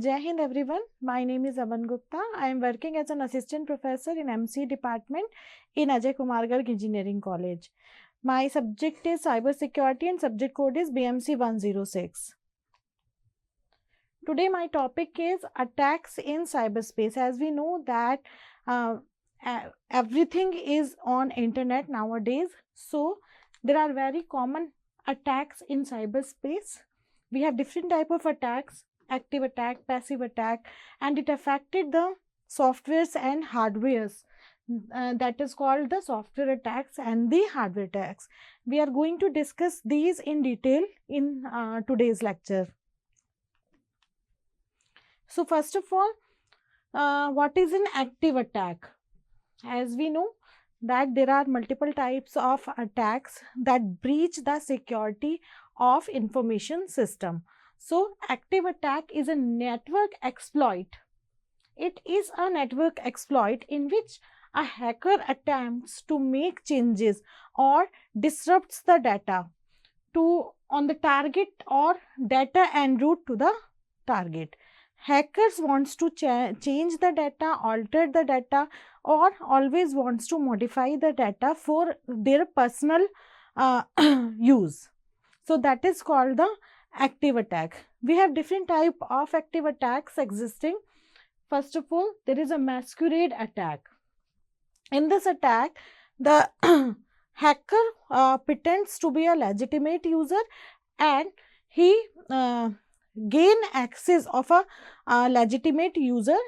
Jai Hind everyone, my name is Aman Gupta. I am working as an assistant professor in MC department in Ajay Kumar Garg Engineering College. My subject is cyber security and subject code is BMC 106. Today my topic is attacks in cyberspace. As we know that everything is on internet nowadays, so there are very common attacks in cyberspace. We have different type of attacks: active attack, passive attack, and it affected the softwares and hardwares. That is called the software attacks and the hardware attacks. We are going to discuss these in detail in today's lecture. So first of all, what is an active attack? As we know that there are multiple types of attacks that breach the security of information system. So active attack is a network exploit. It is a network exploit in which a hacker attempts to make changes or disrupts the data on the target or data en route to the target. Hackers wants to change the data, alter the data, or always wants to modify the data for their personal use. So that is called the active attack. We have different type of active attacks existing. First of all, there is a masquerade attack. In this attack, the hacker pretends to be a legitimate user and he gain access of a legitimate user.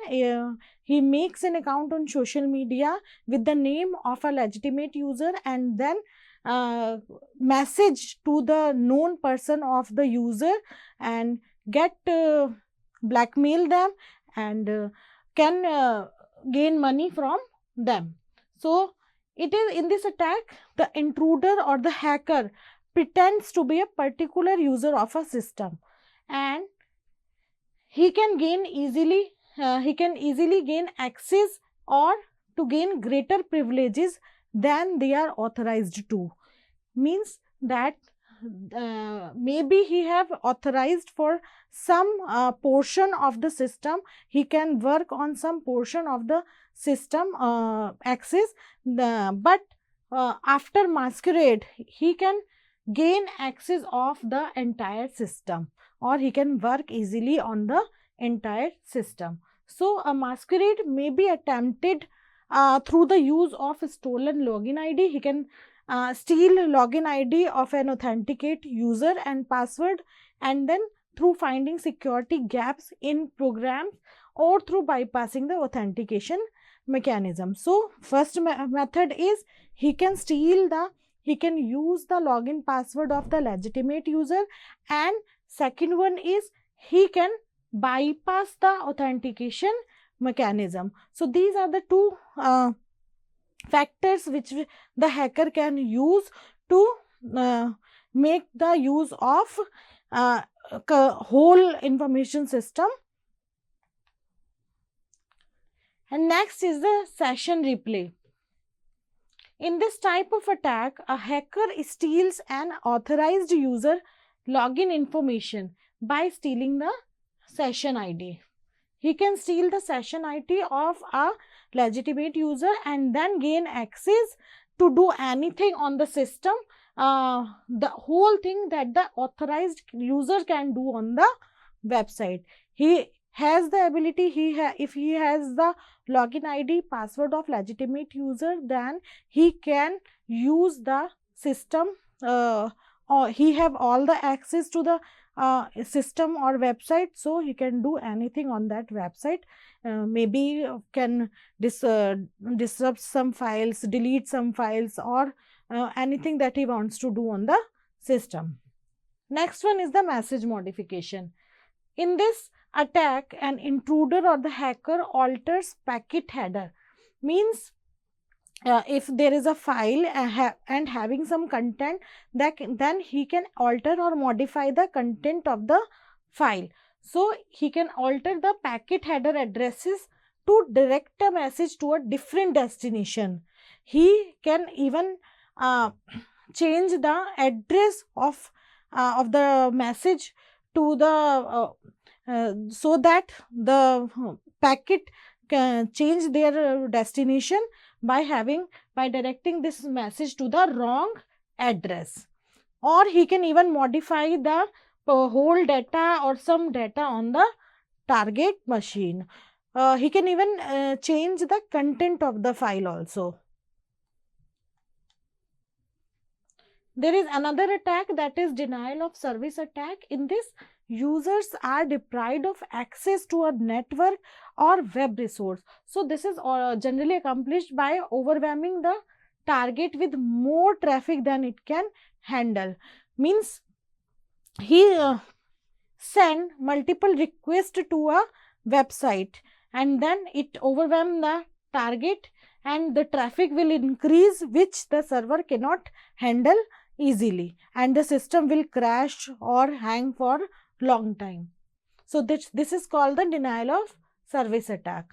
He makes an account on social media with the name of a legitimate user and then message to the known person of the user and get blackmail them and can gain money from them. So it is in this attack, the intruder or the hacker pretends to be a particular user of a system and he can easily gain access or to gain greater privileges than they are authorized to. Means that maybe he have authorized for some portion of the system. He can work on some portion of the system access, but after masquerade he can gain access of the entire system or he can work easily on the entire system. So a masquerade may be attempted through the use of stolen login ID. He can steal login ID of an authenticate user and password, and then through finding security gaps in programs or through bypassing the authentication mechanism. So first method is he can use the login password of the legitimate user, and second one is he can bypass the authentication mechanism. So these are the two factors which the hacker can use to make the use of whole information system. And next is the session replay. In this type of attack, a hacker steals an authorized user login information by stealing the session ID. He can steal the session ID of a legitimate user and then gain access to do anything on the system, the whole thing that the authorized user can do on the website. He has the ability, if he has the login ID, password of legitimate user, then he can use the system, or he have all the access to the system or website, so he can do anything on that website. Maybe can disrupt some files, delete some files, or anything that he wants to do on the system. Next one is the message modification. In this attack, an intruder or the hacker alters packet header. Means if there is a file and having some content, then he can alter or modify the content of the file. So he can alter the packet header addresses to direct a message to a different destination. He can even change the address of the message to the so that the packet can change their destination by directing this message to the wrong address, or he can even modify the whole data or some data on the target machine. He can even change the content of the file also. There is another attack, that is denial of service attack. In this, users are deprived of access to a network or web resource. So this is generally accomplished by overwhelming the target with more traffic than it can handle. Means he send multiple requests to a website, and then it overwhelm the target, and the traffic will increase, which the server cannot handle easily, and the system will crash or hang for long time. So this is called the denial of service attack.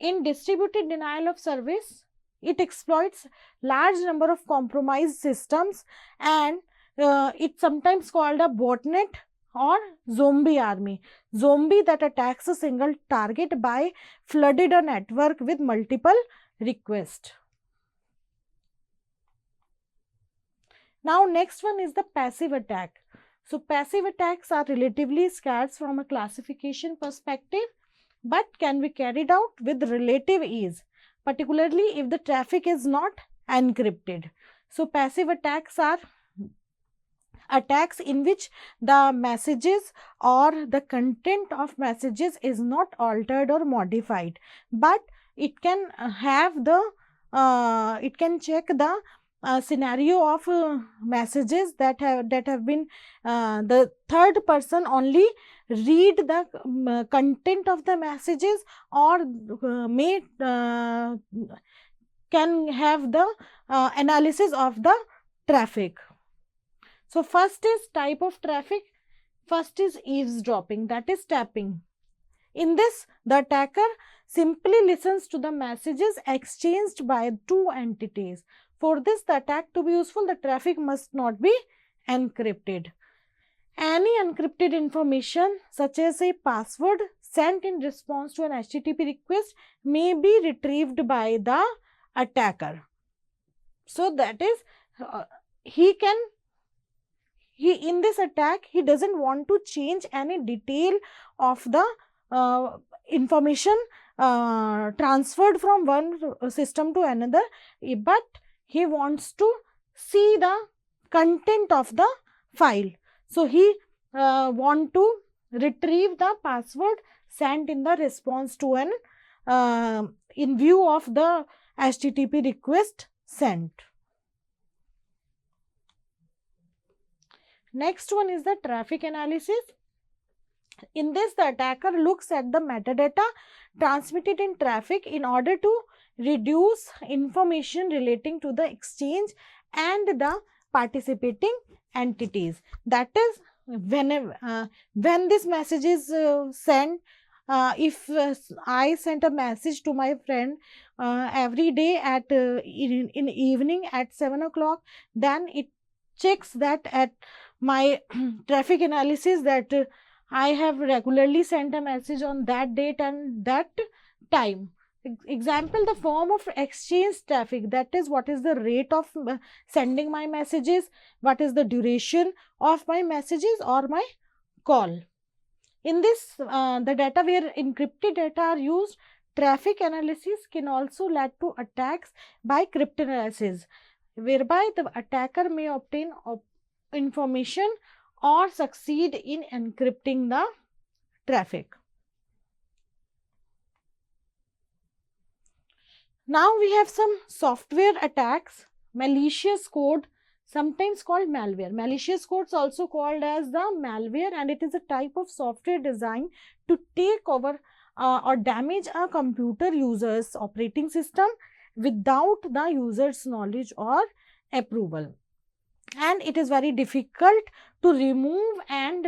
In distributed denial of service, it exploits large number of compromised systems, and it's sometimes called a botnet or zombie army. Zombie that attacks a single target by flooded a network with multiple requests. Now next one is the passive attack. So passive attacks are relatively scarce from a classification perspective, but can be carried out with relative ease, particularly if the traffic is not encrypted. So passive attacks are attacks in which the messages or the content of messages is not altered or modified, but it can have the it can check the scenario of messages that have been the third person only read the content of the messages, or may can have the analysis of the traffic. So first is type of traffic. First is eavesdropping, that is tapping. In this, the attacker simply listens to the messages exchanged by two entities. For this, the attack to be useful, the traffic must not be encrypted. Any encrypted information, such as a password sent in response to an HTTP request, may be retrieved by the attacker. So that is, in this attack, he doesn't want to change any detail of the information transferred from one system to another, but he wants to see the content of the file. So he want to retrieve the password sent in the response to an in view of the HTTP request sent. Next one is the traffic analysis. In this, the attacker looks at the metadata transmitted in traffic in order to reduce information relating to the exchange and the participating entities. That is, when this message is sent, if I sent a message to my friend every day at in evening at 7 o'clock, then it checks that at my traffic analysis that I have regularly sent a message on that date and that time. Example, the form of exchange traffic, that is, what is the rate of sending my messages, what is the duration of my messages or my call. In this, the data where encrypted data are used, traffic analysis can also lead to attacks by cryptanalysis, whereby the attacker may obtain information or succeed in encrypting the traffic. Now we have some software attacks. Malicious code, sometimes called malware. Malicious code is also called as the malware, and it is a type of software designed to take over or damage a computer user's operating system without the user's knowledge or approval. And it is very difficult to remove, and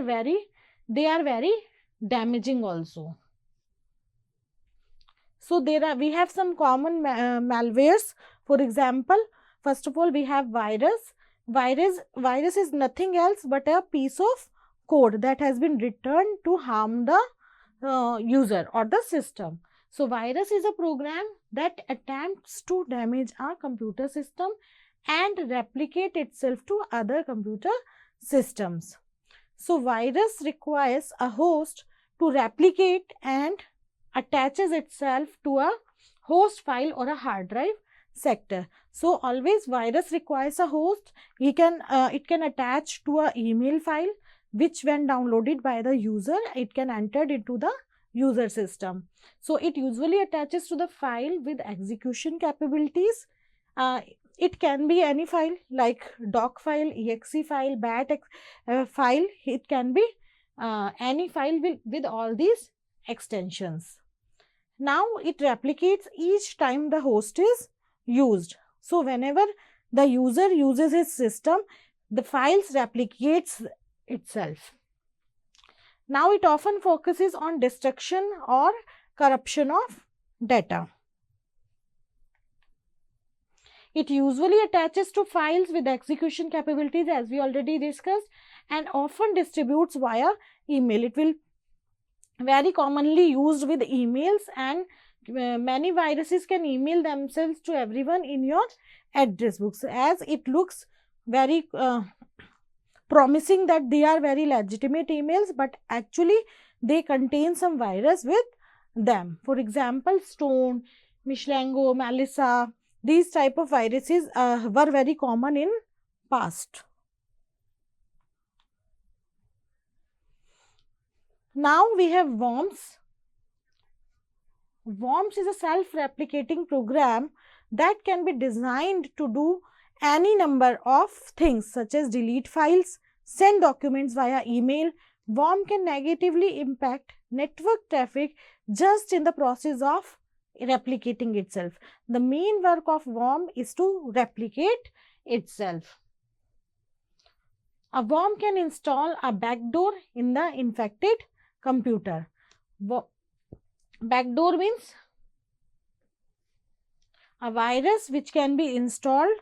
they are very damaging also. So we have some common malwares. For example, first of all, we have virus. Virus is nothing else but a piece of code that has been written to harm the user or the system. So virus is a program that attempts to damage a computer system and replicate itself to other computer systems. So virus requires a host to replicate and attaches itself to a host file or a hard drive sector. So always virus requires a host. It can attach to a email file, which when downloaded by the user, it can enter into the user system. So it usually attaches to the file with execution capabilities. It can be any file like doc file, exe file, bat file. It can be any file with all these extensions. Now it replicates each time the host is used. So whenever the user uses his system, the files replicates itself. Now it often focuses on destruction or corruption of data. It usually attaches to files with execution capabilities, as we already discussed, and often distributes via email. It will very commonly used with emails, and many viruses can email themselves to everyone in your address books, as it looks very promising that they are very legitimate emails, but actually they contain some virus with them. For example, Stone, Mishlango, Melissa, these type of viruses were very common in past. Now we have worms. Worms is a self-replicating program that can be designed to do any number of things, such as delete files, send documents via email. Worm can negatively impact network traffic just in the process of replicating itself. The main work of worm is to replicate itself. A worm can install a backdoor in the infected computer. Backdoor means a virus which can be installed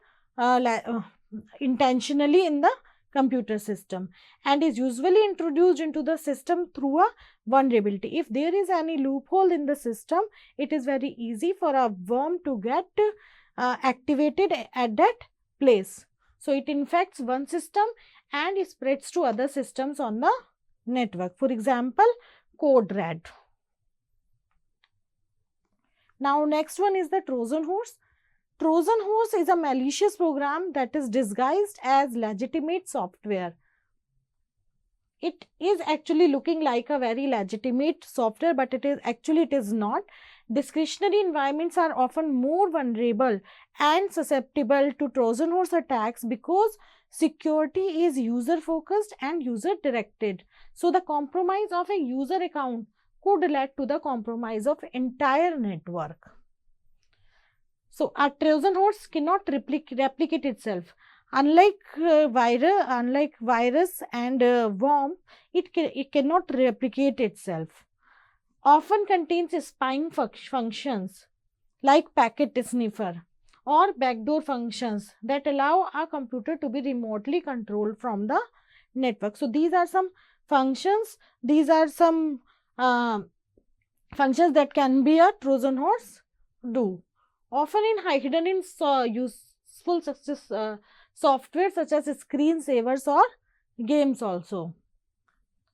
intentionally in the computer system and is usually introduced into the system through a vulnerability. If there is any loophole in the system, it is very easy for a worm to get activated at that place. So it infects one system and it spreads to other systems on the network. For example, code red. Now next one is the Trojan horse. Trojan horse is a malicious program that is disguised as legitimate software. It is actually looking like a very legitimate software, but it is not. Discretionary environments are often more vulnerable and susceptible to Trojan horse attacks because security is user focused and user directed. So the compromise of a user account could lead to the compromise of entire network. So a Trojan horse cannot replicate itself. Unlike virus and worm, it cannot replicate itself. Often contains spying functions like packet sniffer or backdoor functions that allow a computer to be remotely controlled from the network. So these are some functions. These are some functions that can be a Trojan horse do. Often hidden in useful success software such as screensavers or games also.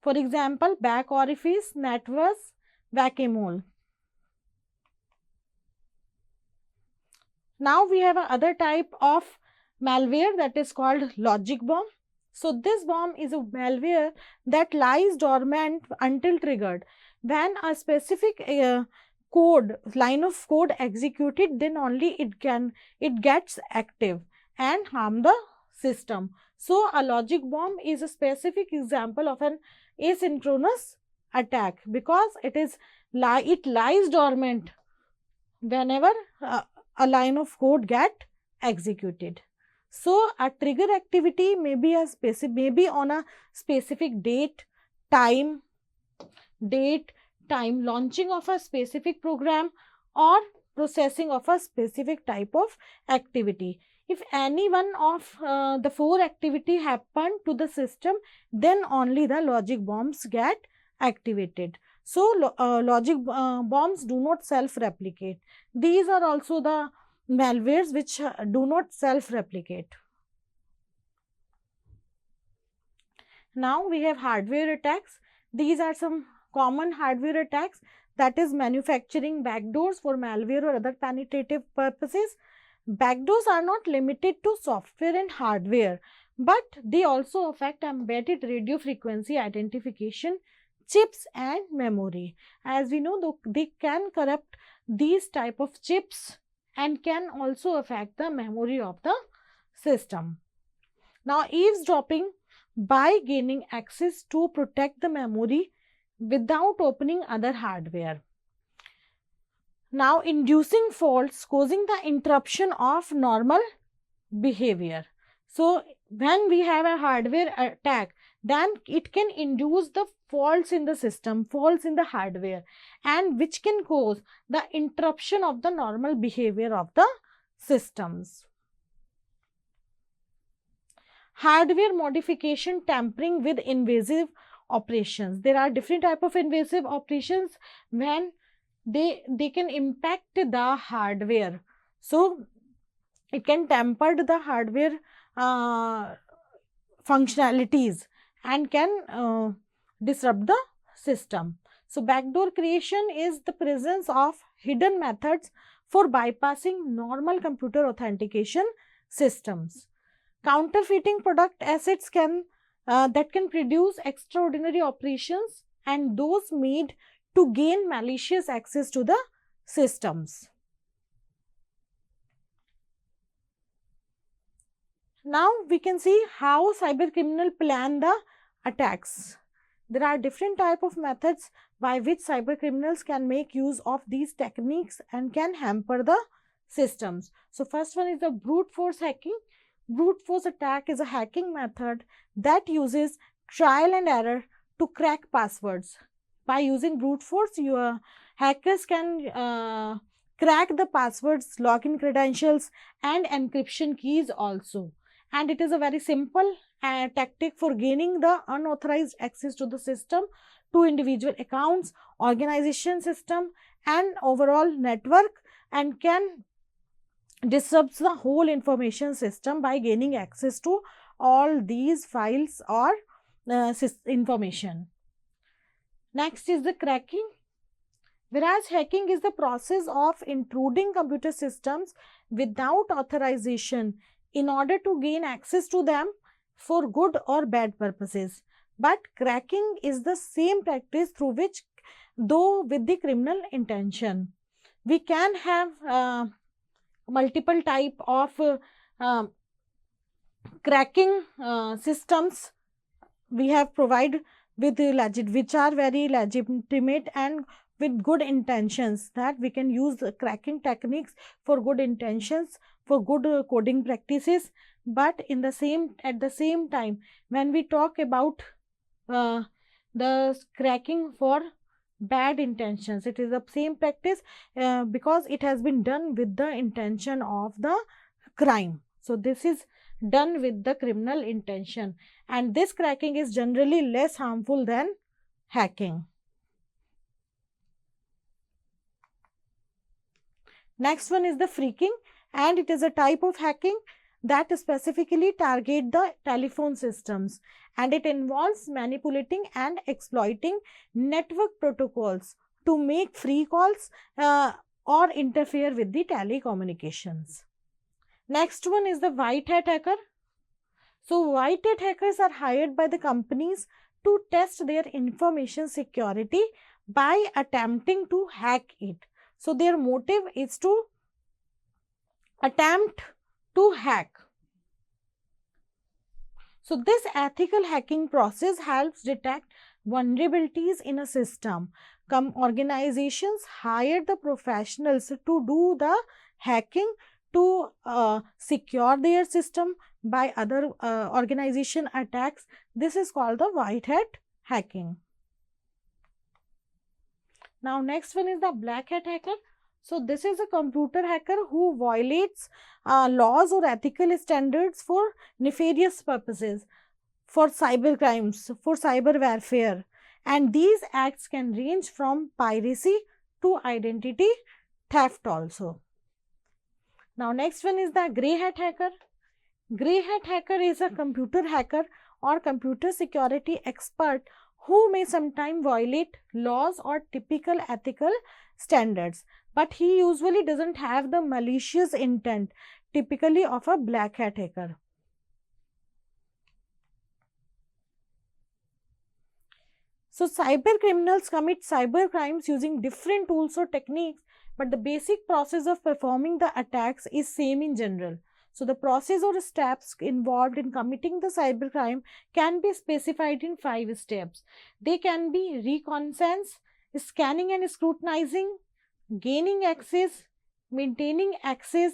For example, back orifice, netverse, whack-a-mole. Now we have another type of malware that is called logic bomb. So this bomb is a malware that lies dormant until triggered. When a specific line of code executed, then only it gets active and harm the system. So a logic bomb is a specific example of an asynchronous attack because it lies dormant whenever a line of code get executed. So a trigger activity may be on a specific date, time, launching of a specific program, or processing of a specific type of activity. If any one of the 4 activity happen to the system, then only the logic bombs get activated. So, logic bombs do not self-replicate. These are also the malwares which do not self-replicate. Now we have hardware attacks. These are some common hardware attacks, that is manufacturing backdoors for malware or other penetrative purposes. Backdoors are not limited to software and hardware, but they also affect embedded radio frequency identification, chips and memory. As we know, they can corrupt these type of chips and can also affect the memory of the system. Now, eavesdropping by gaining access to protect the memory without opening other hardware. Now, inducing faults causing the interruption of normal behavior. So, when we have a hardware attack, then it can induce the faults in the system, faults in the hardware, and which can cause the interruption of the normal behavior of the systems. Hardware modification, tampering with invasive operations. There are different type of invasive operations when they can impact the hardware. So, it can tamper the hardware functionalities and can disrupt the system. So, backdoor creation is the presence of hidden methods for bypassing normal computer authentication systems. Counterfeiting product assets that can produce extraordinary operations and those made to gain malicious access to the systems. Now, we can see how cyber criminal plan the attacks. There are different type of methods by which cyber criminals can make use of these techniques and can hamper the systems. So, first one is the brute force hacking. Brute force attack is a hacking method that uses trial and error to crack passwords. By using brute force, hackers can crack the passwords, login credentials and encryption keys also. And it is a very simple tactic for gaining the unauthorized access to the system, to individual accounts, organization system and overall network, and can disrupts the whole information system by gaining access to all these files or information. Next is the cracking. Whereas hacking is the process of intruding computer systems without authorization in order to gain access to them for good or bad purposes. But cracking is the same practice through which, though with the criminal intention. We can have multiple type of cracking systems we have provided with which are very legitimate and with good intentions, that we can use cracking techniques for good intentions, for good coding practices. But at the same time, when we talk about the cracking for bad intentions, it is the same practice because it has been done with the intention of the crime. So, this is done with the criminal intention, and this cracking is generally less harmful than hacking. Next one is the phreaking, and it is a type of hacking that specifically target the telephone systems, and it involves manipulating and exploiting network protocols to make free calls or interfere with the telecommunications. Next one is the white hat hacker. So, white hat hackers are hired by the companies to test their information security by attempting to hack it. So, their motive is to attempt to hack. So, this ethical hacking process helps detect vulnerabilities in a system. Organizations hire the professionals to do the hacking to secure their system by other organization attacks. This is called the white hat hacking. Now, next one is the black hat hacker. So this is a computer hacker who violates laws or ethical standards for nefarious purposes, for cyber crimes, for cyber warfare. And these acts can range from piracy to identity theft also. Now next one is the grey hat hacker. Grey hat hacker is a computer hacker or computer security expert who may sometimes violate laws or typical ethical standards, but he usually doesn't have the malicious intent typically of a black hat hacker. So cyber criminals commit cyber crimes using different tools or techniques, but the basic process of performing the attacks is same in general. So the process or steps involved in committing the cybercrime can be specified in 5 steps. They can be reconnaissance, scanning and scrutinizing, gaining access, maintaining access,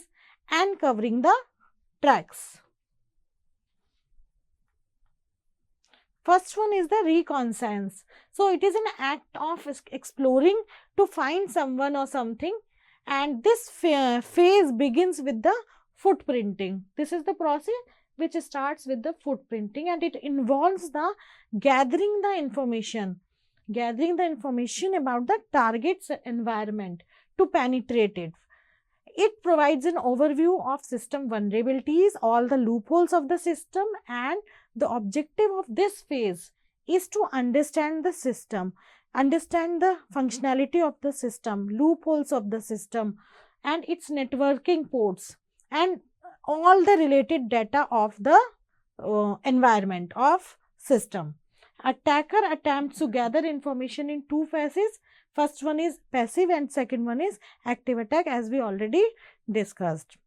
and covering the tracks. First one is the reconnaissance. So it is an act of exploring to find someone or something, and this phase begins with the footprinting. This is the process which starts with the footprinting, and it involves the gathering the information about the target's environment to penetrate it. It provides an overview of system vulnerabilities, all the loopholes of the system, and the objective of this phase is to understand the system, understand the functionality of the system, loopholes of the system, and its networking ports, and all the related data of the environment of system. Attacker attempts to gather information in 2 phases. First one is passive and second one is active attack, as we already discussed.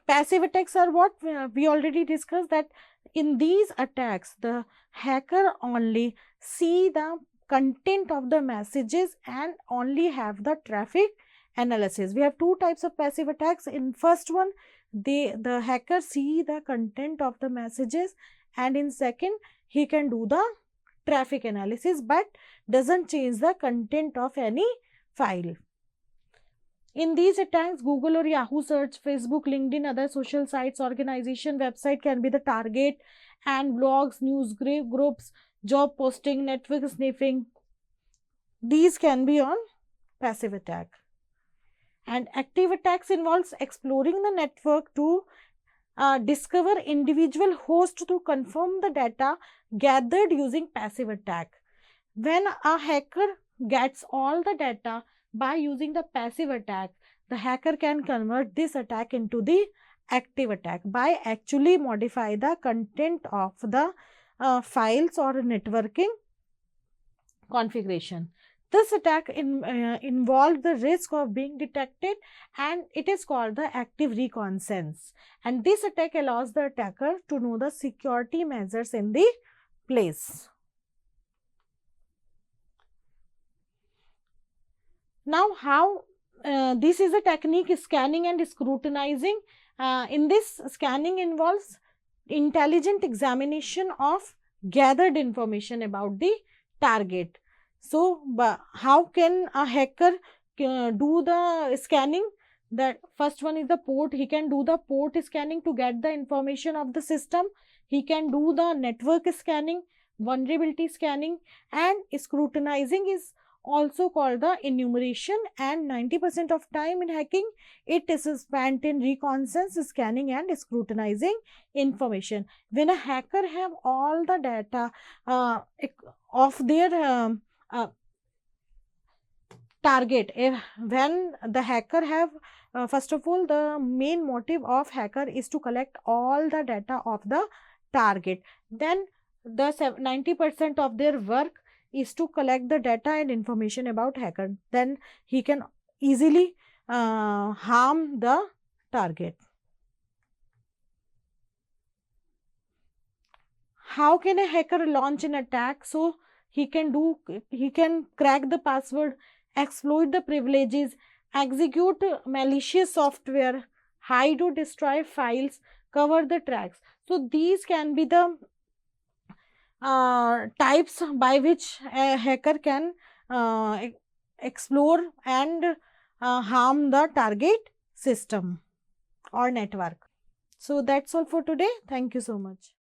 Passive attacks are what we already discussed, that in these attacks the hacker only see the content of the messages and only have the traffic analysis. We have 2 types of passive attacks. In first one, the hacker see the content of the messages, and in second he can do the traffic analysis but doesn't change the content of any file. In these attacks, Google or Yahoo search, Facebook, LinkedIn, other social sites, organization, website can be the target, and blogs, news groups, job posting, network sniffing, these can be on passive attack. And active attacks involves exploring the network to discover individual hosts to confirm the data gathered using passive attack. When a hacker gets all the data by using the passive attack, the hacker can convert this attack into the active attack by actually modify the content of the files or networking configuration. This attack involved the risk of being detected, and it is called the active reconnaissance. And this attack allows the attacker to know the security measures in the place. Now, how this is a technique, scanning and scrutinizing. In this, scanning involves intelligent examination of gathered information about the target. So, how can a hacker do the scanning? The first one is the port. He can do the port scanning to get the information of the system. He can do the network scanning, vulnerability scanning, and scrutinizing is also called the enumeration, and 90% of time in hacking it is spent in reconnaissance, scanning and scrutinizing information. When a hacker have all the data of their target, when the hacker have first of all, the main motive of hacker is to collect all the data of the target, then the 90% of their work is to collect the data and information about hacker, then he can easily harm the target. How can a hacker launch an attack? So he can crack the password, exploit the privileges, execute malicious software, hide or destroy files, cover the tracks. So these can be the types by which a hacker can explore and harm the target system or network. So that's all for today. Thank you so much.